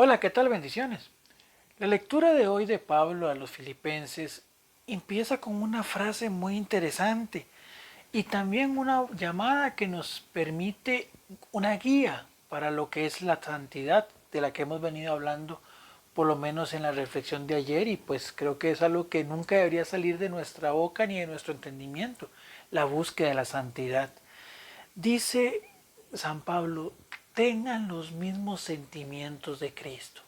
Hola, ¿qué tal? Bendiciones. La lectura de hoy de Pablo a los filipenses empieza con una frase muy interesante y también una llamada que nos permite una guía para lo que es la santidad de la que hemos venido hablando, por lo menos en la reflexión de ayer, y pues creo que es algo que nunca debería salir de nuestra boca ni de nuestro entendimiento, la búsqueda de la santidad. Dice San Pablo: tengan los mismos sentimientos de Cristo.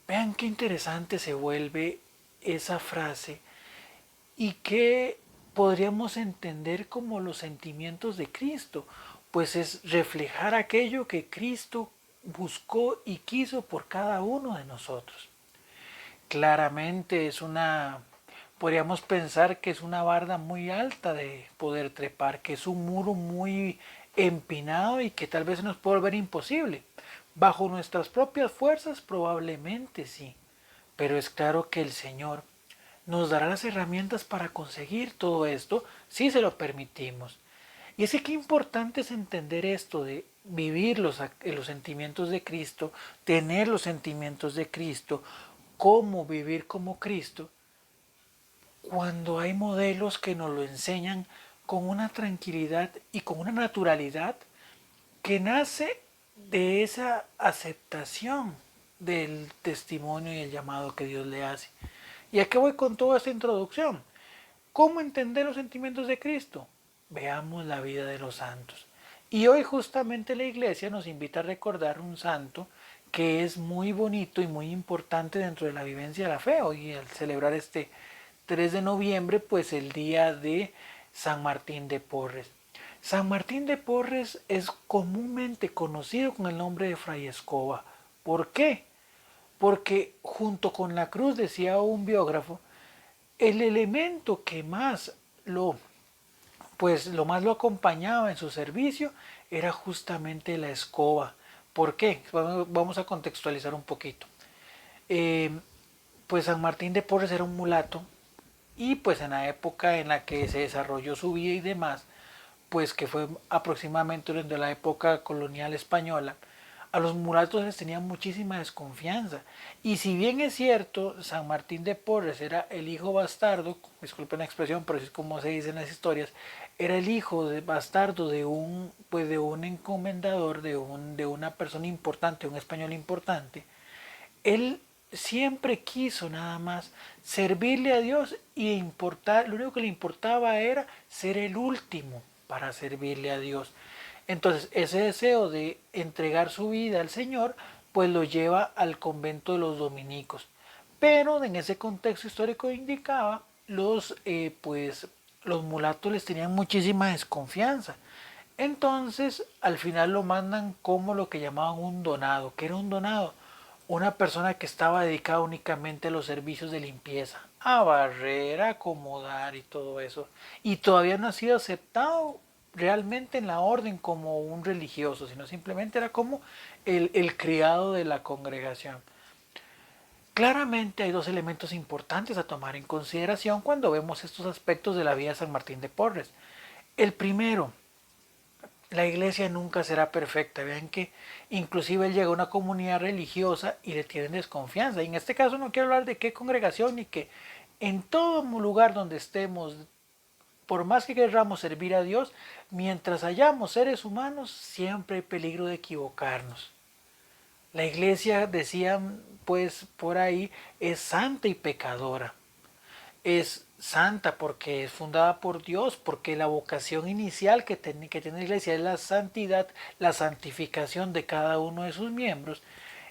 Vean qué interesante se vuelve esa frase y que podríamos entender como los sentimientos de Cristo, pues es reflejar aquello que Cristo buscó y quiso por cada uno de nosotros. Claramente podríamos pensar que es una barda muy alta de poder trepar, que es un muro muy empinado y que tal vez nos puede volver imposible. Bajo nuestras propias fuerzas probablemente sí, pero es claro que el Señor nos dará las herramientas para conseguir todo esto si se lo permitimos. Y es que qué importante es entender esto de vivir los sentimientos de Cristo, tener los sentimientos de Cristo, cómo vivir como Cristo, cuando hay modelos que nos lo enseñan con una tranquilidad y con una naturalidad que nace de esa aceptación del testimonio y el llamado que Dios le hace. ¿Y a qué voy con toda esta introducción? ¿Cómo entender los sentimientos de Cristo? Veamos la vida de los santos. Y hoy justamente la iglesia nos invita a recordar un santo que es muy bonito y muy importante dentro de la vivencia de la fe. Hoy al celebrar este 3 de noviembre, pues el día de San Martín de Porres. San Martín de Porres es comúnmente conocido con el nombre de Fray Escoba. ¿Por qué? Porque junto con la cruz, decía un biógrafo, el elemento que más lo acompañaba en su servicio era justamente la escoba. ¿Por qué? Vamos a contextualizar un poquito. Eh, pues San Martín de Porres era un mulato y pues en la época en la que se desarrolló su vida y demás, pues que fue aproximadamente durante la época colonial española, a los mulatos les tenían muchísima desconfianza. Y si bien es cierto, San Martín de Porres era el hijo bastardo, disculpen la expresión, pero es como se dice en las historias, era el hijo bastardo de un encomendador, de una persona importante, un español importante. Él siempre quiso nada más servirle a Dios y lo único que le importaba era ser el último para servirle a Dios. Entonces ese deseo de entregar su vida al Señor pues lo lleva al convento de los dominicos. Pero en ese contexto histórico indicaba, los mulatos les tenían muchísima desconfianza. Entonces, al final lo mandan como lo que llamaban un donado. ¿Qué era un donado? Una persona que estaba dedicada únicamente a los servicios de limpieza, a barrer, a acomodar y todo eso. Y todavía no ha sido aceptado realmente en la orden como un religioso, sino simplemente era como el criado de la congregación. Claramente hay dos elementos importantes a tomar en consideración cuando vemos estos aspectos de la vida de San Martín de Porres. El primero, la iglesia nunca será perfecta. Vean que inclusive él llega a una comunidad religiosa y le tienen desconfianza. Y en este caso no quiero hablar de qué congregación ni que en todo lugar donde estemos, por más que queramos servir a Dios, mientras hayamos seres humanos, siempre hay peligro de equivocarnos. La iglesia, decían pues por ahí, es santa y pecadora. Es santa porque es fundada por Dios, porque la vocación inicial que tiene la iglesia es la santidad, la santificación de cada uno de sus miembros.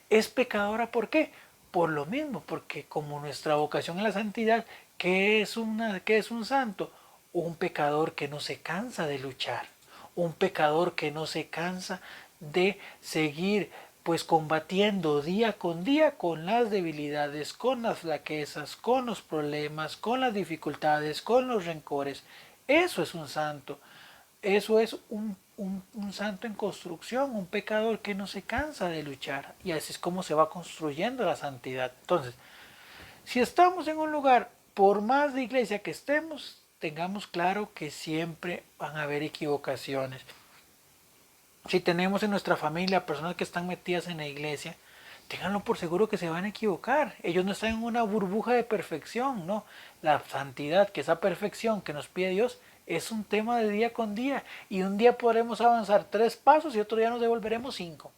Es pecadora, ¿por qué? Por lo mismo, porque como nuestra vocación es la santidad, ¿qué es un santo? Un pecador que no se cansa de luchar, un pecador que no se cansa de seguir pues combatiendo día con las debilidades, con las flaquezas, con los problemas, con las dificultades, con los rencores. Eso es un santo. Eso es un santo en construcción, un pecador que no se cansa de luchar. Y así es como se va construyendo la santidad. Entonces, si estamos en un lugar, por más de iglesia que estemos, tengamos claro que siempre van a haber equivocaciones. Si tenemos en nuestra familia personas que están metidas en la iglesia, ténganlo por seguro que se van a equivocar. Ellos no están en una burbuja de perfección, ¿no? La santidad, que esa perfección que nos pide Dios, es un tema de día con día. Y un día podremos avanzar 3 pasos y otro día nos devolveremos 5.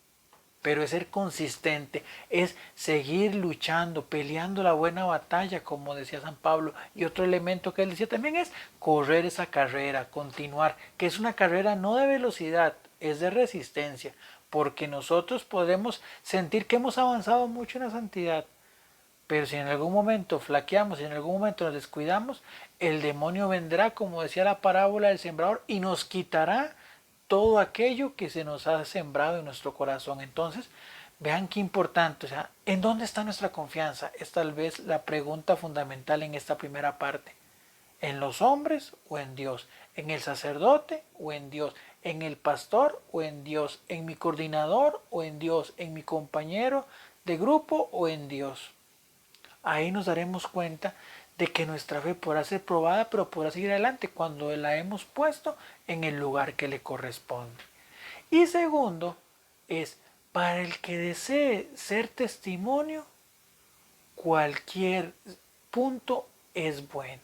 Pero es ser consistente, es seguir luchando, peleando la buena batalla, como decía San Pablo. Y otro elemento que él decía también es correr esa carrera, continuar, que es una carrera no de velocidad, es de resistencia, porque nosotros podemos sentir que hemos avanzado mucho en la santidad, pero si en algún momento flaqueamos, si en algún momento nos descuidamos, el demonio vendrá, como decía la parábola del sembrador, y nos quitará todo aquello que se nos ha sembrado en nuestro corazón. Entonces, vean qué importante, o sea, ¿en dónde está nuestra confianza? Es tal vez la pregunta fundamental en esta primera parte. ¿En los hombres o en Dios? ¿En el sacerdote o en Dios? ¿En el pastor o en Dios? ¿En mi coordinador o en Dios? ¿En mi compañero de grupo o en Dios? Ahí nos daremos cuenta de que nuestra fe podrá ser probada, pero podrá seguir adelante cuando la hemos puesto en el lugar que le corresponde. Y segundo, es para el que desee ser testimonio, cualquier punto es bueno.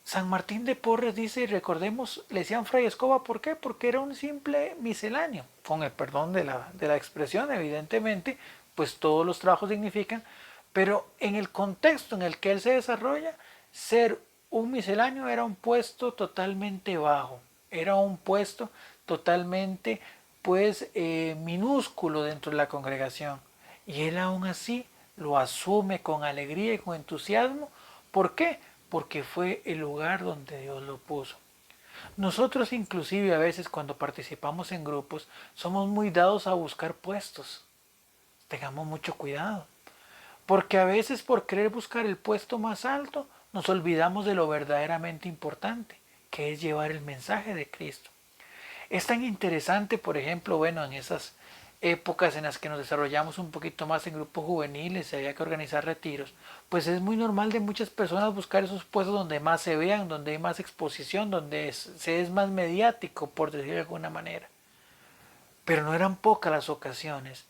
San Martín de Porres dice, y recordemos, le decían Fray Escoba, ¿por qué? Porque era un simple misceláneo, con el perdón de la expresión, evidentemente, pues todos los trabajos significan, pero en el contexto en el que él se desarrolla, ser un misceláneo era un puesto totalmente bajo, era un puesto totalmente, pues, minúsculo dentro de la congregación. Y él aún así lo asume con alegría y con entusiasmo. ¿Por qué? Porque fue el lugar donde Dios lo puso. Nosotros inclusive a veces cuando participamos en grupos somos muy dados a buscar puestos. Tengamos mucho cuidado. Porque a veces por querer buscar el puesto más alto nos olvidamos de lo verdaderamente importante, que es llevar el mensaje de Cristo. Es tan interesante, por ejemplo, bueno, en esas épocas en las que nos desarrollamos un poquito más en grupos juveniles y había que organizar retiros, pues es muy normal de muchas personas buscar esos puestos donde más se vean, donde hay más exposición, donde se es más mediático, por decirlo de alguna manera. Pero no eran pocas las ocasiones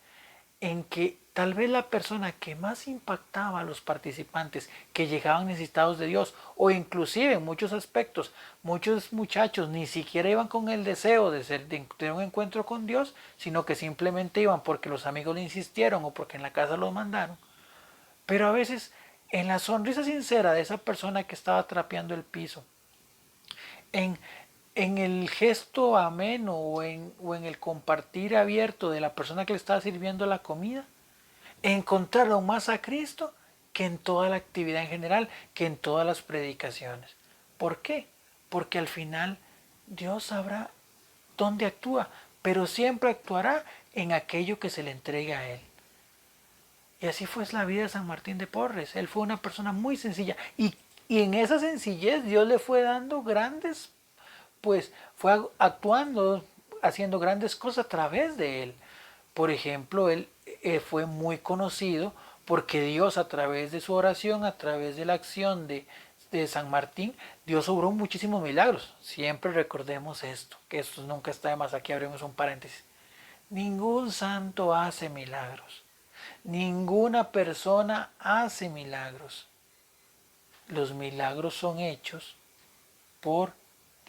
en que tal vez la persona que más impactaba a los participantes que llegaban necesitados de Dios, o inclusive en muchos aspectos, muchos muchachos ni siquiera iban con el deseo de tener un encuentro con Dios, sino que simplemente iban porque los amigos le insistieron o porque en la casa los mandaron. Pero a veces en la sonrisa sincera de esa persona que estaba trapeando el piso, en, en el gesto ameno o en el compartir abierto de la persona que le estaba sirviendo la comida, encontrar aún más a Cristo que en toda la actividad en general, que en todas las predicaciones. ¿Por qué? Porque al final Dios sabrá dónde actúa, pero siempre actuará en aquello que se le entregue a Él. Y así fue la vida de San Martín de Porres. Él fue una persona muy sencilla y en esa sencillez Dios le fue dando grandes, pues fue actuando, haciendo grandes cosas a través de él. Por ejemplo, él fue muy conocido porque Dios a través de su oración, a través de la acción de San Martín, Dios obró muchísimos milagros. Siempre recordemos esto, que esto nunca está de más. Aquí abrimos un paréntesis. Ningún santo hace milagros. Ninguna persona hace milagros. Los milagros son hechos por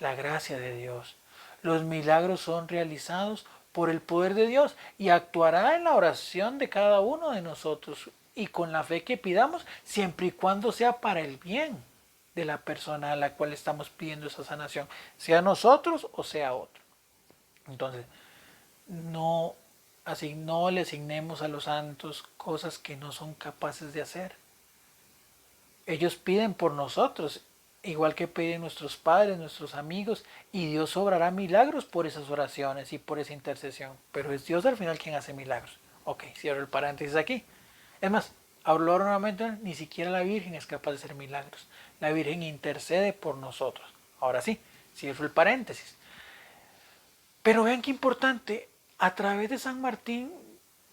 la gracia de Dios. Los milagros son realizados por el poder de Dios y actuará en la oración de cada uno de nosotros y con la fe que pidamos, siempre y cuando sea para el bien de la persona a la cual estamos pidiendo esa sanación, sea nosotros o sea otro. Entonces, no, no le asignemos a los santos cosas que no son capaces de hacer. Ellos piden por nosotros, igual que piden nuestros padres, nuestros amigos, y Dios obrará milagros por esas oraciones y por esa intercesión. Pero es Dios al final quien hace milagros. Ok, cierro el paréntesis aquí. Es más, hablo nuevamente, ni siquiera la Virgen es capaz de hacer milagros. La Virgen intercede por nosotros. Ahora sí, cierro el paréntesis. Pero vean qué importante, a través de San Martín,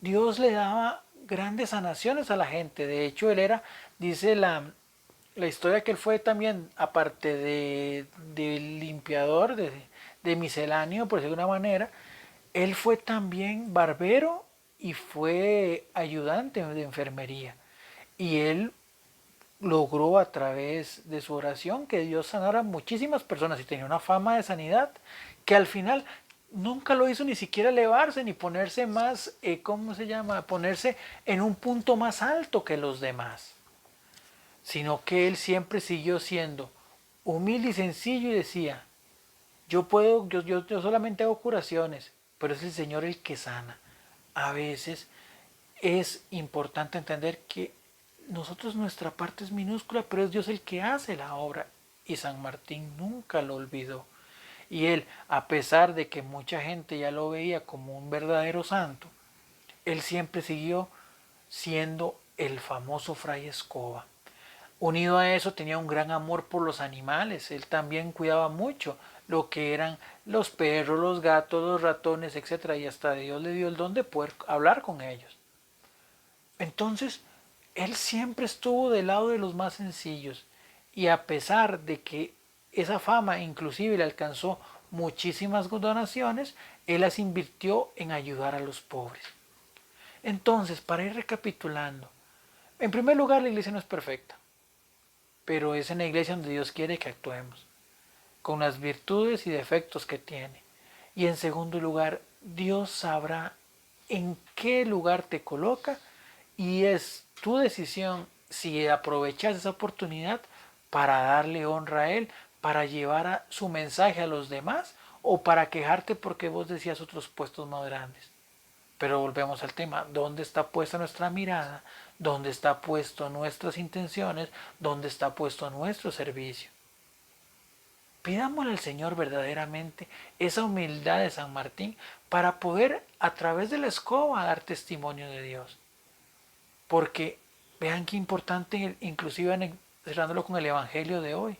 Dios le daba grandes sanaciones a la gente. De hecho, él era, dice la historia que él fue también, aparte de limpiador, de misceláneo, por decirlo de una manera, él fue también barbero y fue ayudante de enfermería. Y él logró a través de su oración que Dios sanara a muchísimas personas y tenía una fama de sanidad que al final nunca lo hizo ni siquiera elevarse ni ponerse más, ¿cómo se llama? Ponerse en un punto más alto que los demás, sino que él siempre siguió siendo humilde y sencillo y decía, yo solamente hago curaciones, pero es el Señor el que sana. A veces es importante entender que nosotros nuestra parte es minúscula, pero es Dios el que hace la obra. Y San Martín nunca lo olvidó. Y él, a pesar de que mucha gente ya lo veía como un verdadero santo, él siempre siguió siendo el famoso Fray Escoba. Unido a eso tenía un gran amor por los animales. Él también cuidaba mucho lo que eran los perros, los gatos, los ratones, etcétera. Y hasta Dios le dio el don de poder hablar con ellos. Entonces, él siempre estuvo del lado de los más sencillos. Y a pesar de que esa fama inclusive le alcanzó muchísimas donaciones, él las invirtió en ayudar a los pobres. Entonces, para ir recapitulando, en primer lugar, la iglesia no es perfecta, pero es en la iglesia donde Dios quiere que actuemos, con las virtudes y defectos que tiene. Y en segundo lugar, Dios sabrá en qué lugar te coloca y es tu decisión si aprovechas esa oportunidad para darle honra a Él, para llevar su mensaje a los demás o para quejarte porque vos decías otros puestos más grandes. Pero volvemos al tema, ¿dónde está puesta nuestra mirada? ¿Dónde está puesto nuestras intenciones? ¿Dónde está puesto nuestro servicio? Pidámosle al Señor verdaderamente esa humildad de San Martín para poder a través de la escoba dar testimonio de Dios. Porque vean qué importante, inclusive cerrándolo con el Evangelio de hoy,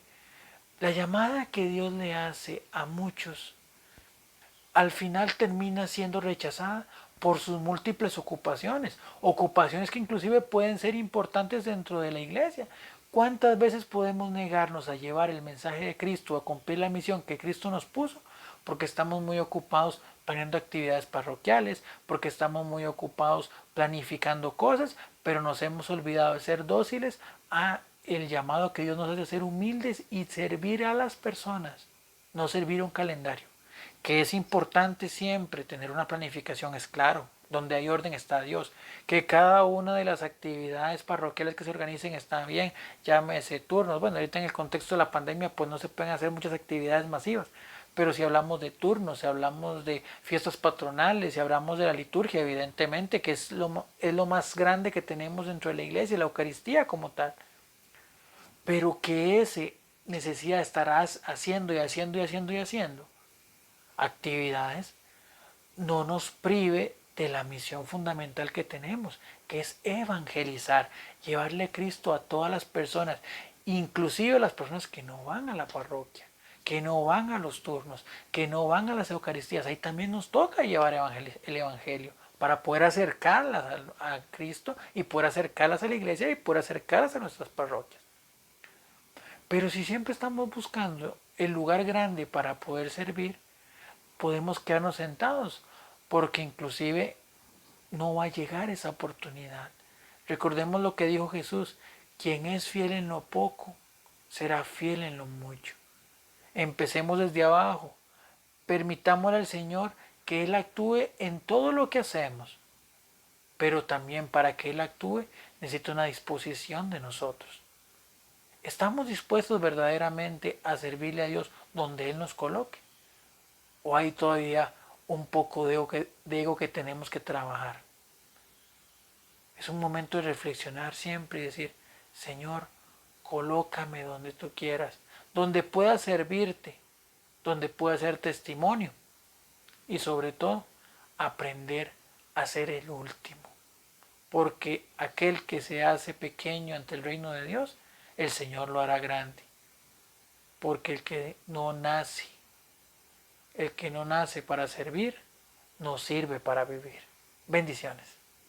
la llamada que Dios le hace a muchos al final termina siendo rechazada por sus múltiples ocupaciones, ocupaciones que inclusive pueden ser importantes dentro de la iglesia. ¿Cuántas veces podemos negarnos a llevar el mensaje de Cristo, a cumplir la misión que Cristo nos puso? Porque estamos muy ocupados planeando actividades parroquiales, porque estamos muy ocupados planificando cosas, pero nos hemos olvidado de ser dóciles a el llamado que Dios nos hace a ser humildes y servir a las personas, no servir a un calendario. Que es importante siempre tener una planificación, es claro, donde hay orden está Dios, que cada una de las actividades parroquiales que se organicen está bien, llámese turnos, bueno, ahorita en el contexto de la pandemia pues no se pueden hacer muchas actividades masivas, pero si hablamos de turnos, si hablamos de fiestas patronales, si hablamos de la liturgia, evidentemente que es lo más grande que tenemos dentro de la iglesia, la Eucaristía como tal, pero que ese necesidad de estar haciendo y haciendo y haciendo y haciendo actividades no nos prive de la misión fundamental que tenemos, que es evangelizar, llevarle a Cristo a todas las personas, inclusive a las personas que no van a la parroquia, que no van a los turnos, que no van a las Eucaristías. Ahí también nos toca llevar el Evangelio para poder acercarlas a Cristo y poder acercarlas a la iglesia y poder acercarlas a nuestras parroquias. Pero si siempre estamos buscando el lugar grande para poder servir, podemos quedarnos sentados, porque inclusive no va a llegar esa oportunidad. Recordemos lo que dijo Jesús, quien es fiel en lo poco, será fiel en lo mucho. Empecemos desde abajo, permitámosle al Señor que Él actúe en todo lo que hacemos, pero también para que Él actúe necesita una disposición de nosotros. ¿Estamos dispuestos verdaderamente a servirle a Dios donde Él nos coloque? ¿O hay todavía un poco de ego que tenemos que trabajar? Es un momento de reflexionar siempre y decir, Señor, colócame donde tú quieras, donde pueda servirte, donde pueda ser testimonio y sobre todo aprender a ser el último. Porque aquel que se hace pequeño ante el reino de Dios, el Señor lo hará grande. Porque el que no nace para servir, no sirve para vivir. Bendiciones.